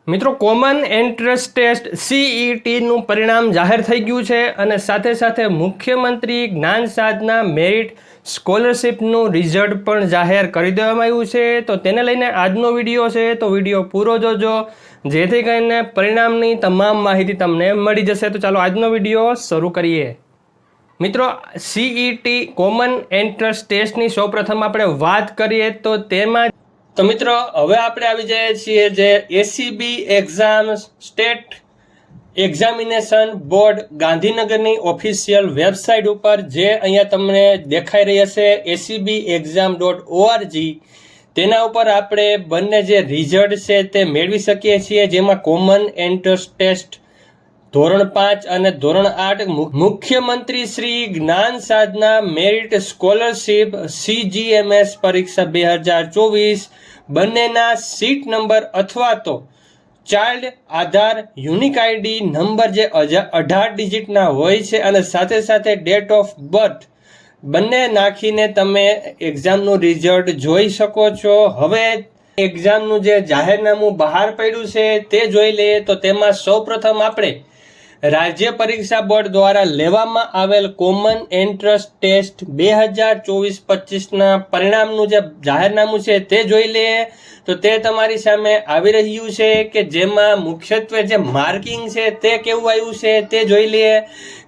મિત્રો common entrance test CETનું પરિણામ જાહેર થઈ ગયું છે અને સાથે સાથે મુખ્યમંત્રી જ્ઞાન સાધના મેરિટ સ્કોલરશિપનું રિઝલ્ટ પણ જાહેર કરી દેવામાં આવ્યું છે। તો તેને લઈને આજનો વિડીયો છે, તો વિડીયો પૂરો જોજો જેથી કરીને પરિણામની તમામ માહિતી તમને મળી જશે। તો ચાલો આજનો વિડીયો શરૂ કરીએ। મિત્રો CET કોમન એન્ટ્રન્સ ટેસ્ટની સૌપ્રથમ આપણે વાત કરીએ તો મિત્રો હવે આપણે આવી જઈએ છીએ જે ACB exam state examination board ગાંધીનગરની ઓફિશિયલ વેબસાઇટ ઉપર જે અહીંયા તમને દેખાઈ રહી હશે acbexam.org તેના ઉપર આપણે બંને જે રિઝલ્ટ છે તે મેળવી શકીએ છીએ, જેમાં કોમન એન્ટ્રન્સ ટેસ્ટ ધોરણ 5 અને ધોરણ 8 મુખ્યમંત્રી શ્રી જ્ઞાન સાધના મેરિટ સ્કોલરશિપ CGMS પરીક્ષા 2024 બંનેના સીટ નંબર અથવા તો ચાઇલ્ડ આધાર યુનિક આઈડી નંબર જે 18 ડિજિટના હોય છે અને સાથે સાથે ડેટ ઓફ બર્થ બંને નાખીને તમે એક્ઝામનું રિઝલ્ટ જોઈ શકો છો। હવે એક્ઝામનું જે જાહેરનામું બહાર પડ્યું છે તે જોઈ લઈએ તો તેમાં સૌપ્રથમ આપણે રાજ્ય પરીક્ષા બોર્ડ દ્વારા લેવામાં આવેલ કોમન એન્ટ્રન્સ ટેસ્ટ 2024-25ના પરિણામનું જે જાહેરનામું છે તે જોઈ લઈએ તો તે તમારી સામે આવી રહ્યું છે કે જેમાં મુખ્યત્વે જે માર્કિંગ છે તે કેવું આવ્યું છે તે જોઈ લઈએ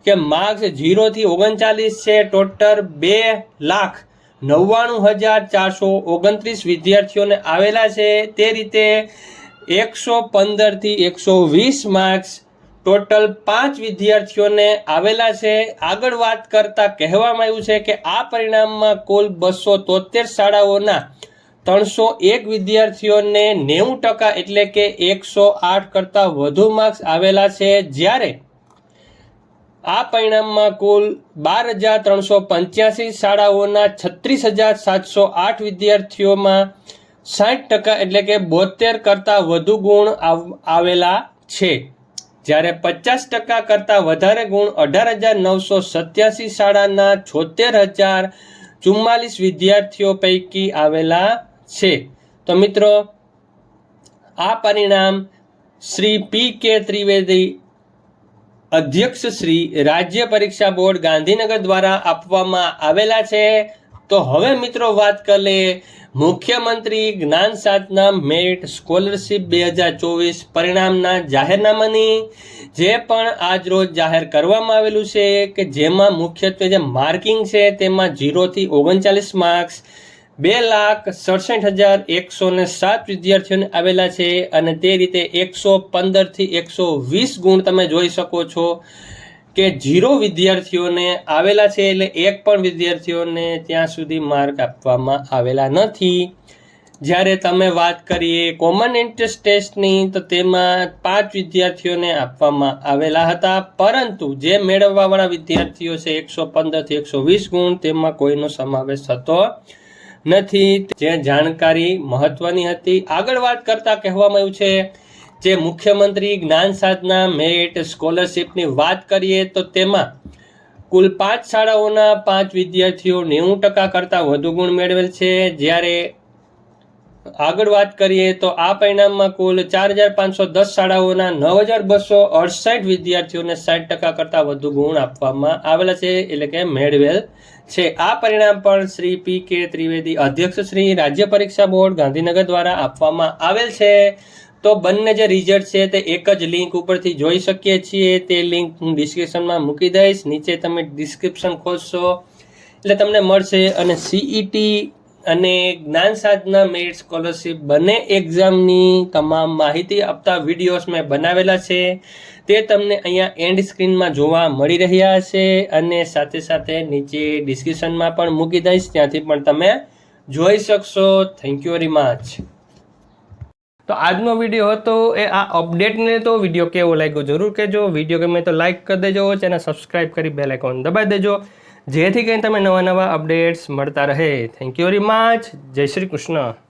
કે માર્ક્સ 0 થી 39 છે। ટોટલ 2,99,429 વિદ્યાર્થીઓને આવેલા છે। તે રીતે 115 થી 120 માર્ક્સ ટોટલ 5 વિદ્યાર્થીઓને આવેલા છે। આગળ વાત કરતા કહેવામાં આવ્યું છે કે આ પરિણામમાં કુલ 273 શાળાઓના 301 વિદ્યાર્થીઓને 90% એટલે કે 108 કરતાં વધુ માર્ક્સ આવેલા છે, જ્યારે આ પરિણામમાં કુલ 12,385 શાળાઓના 36,708 વિદ્યાર્થીઓમાં 60% એટલે કે 72 કરતાં વધુ ગુણ આવેલા છે, જ્યારે 50% કરતાં વધારે ગુણ 18,987 શાળાના 76,044 વિદ્યાર્થીઓ પૈકી આવેલા છે। તો મિત્રો આ પરિણામ શ્રી PK ત્રિવેદી અધ્યક્ષ શ્રી રાજ્ય પરીક્ષા બોર્ડ ગાંધીનગર દ્વારા આપવામાં આવેલા છે। તો હવે મિત્રો વાત કરીએ મુખ્યમંત્રી જ્ઞાન સાધના મેરિટ સ્કોલરશિપ 2024 પરિણામના જાહેરનામાની, જે પણ આજ રોજ જાહેર કરવામાં આવેલું છે કે જેમાં મુખ્યત્વે જે માર્કિંગ છે તેમાં 0 થી 39 માર્ક્સ 2,67,107 વિદ્યાર્થીઓને આવેલા છે અને તે રીતે 115 થી 120 ગુણ તમે જોઈ શકો છો કે 0 વિદ્યાર્થીઓને આવેલા છે, એટલે એક પણ વિદ્યાર્થીઓને ત્યાં સુધી માર્ક આપવામાં આવેલા નથી। જ્યારે તમે વાત કરીએ કોમન એન્ટ્રન્સ ટેસ્ટની તો તેમાં 5 વિદ્યાર્થીઓને આપવામાં આવેલા હતા, પરંતુ જે મેળવવાવાળા વિદ્યાર્થીઓ છે 115 થી 120 ગુણ તેમાં કોઈનો સમાવેશ થતો નથી। જે જાણકારી મહત્વની હતી। આગળ વાત કરતા કહેવામાં આવ્યું છે જે મુખ્યમંત્રી જ્ઞાન સાધના મેરિટ સ્કોલરશિપની વાત કરીએ તો તેમાં કુલ 5 શાળાઓના 5 વિદ્યાર્થીઓ 90% કરતાં વધુ ગુણ મેળવેલ છે, જ્યારે આગળ વાત કરીએ તો આ પરિણામમાં કુલ 4,510 શાળાઓના 9,268 વિદ્યાર્થીઓને 60% કરતાં વધુ ગુણ આપવામાં આવેલા છે, એટલે કે મેળવેલ છે। આ પરિણામ પણ શ્રી PK ત્રિવેદી અધ્યક્ષ શ્રી રાજ્ય પરીક્ષા બોર્ડ ગાંધીનગર દ્વારા આપવામાં આવેલ છે। તો બંને જે રિઝલ્ટ છે તે એક જ લિંક ઉપરથી જોઈ શકીએ છીએ, તે લિંક હું ડિસ્ક્રિપ્શનમાં મૂકી દઈશ। નીચે તમે ડિસ્ક્રિપ્શન ખોલશો એટલે તમને મળશે અને CET અને જ્ઞાન સાધના મેરિટ સ્કોલરશિપ બંને એક્ઝામની તમામ માહિતી આપતા વિડીયોઝ મેં બનાવેલા છે, તે તમને અહીંયા એન્ડ સ્ક્રીનમાં જોવા મળી રહ્યા છે અને સાથે સાથે નીચે ડિસ્ક્રિપ્શનમાં પણ મૂકી દઈશ, ત્યાંથી પણ તમે જોઈ શકશો। Thank you very much. તો આજનો વિડીયો હતો એ આ અપડેટને, તો વિડીયો કેવો લાગ્યો જરૂર કહેજો। વિડીયો ગમે તો લાઇક કરી દેજો, ચેનલ સબસ્ક્રાઈબ કરી બેલ આઇકોન દબાવી દેજો જેથી કરીને તમે નવા અપડેટ્સ મળતા રહે। Thank you very much. જય શ્રી કૃષ્ણ।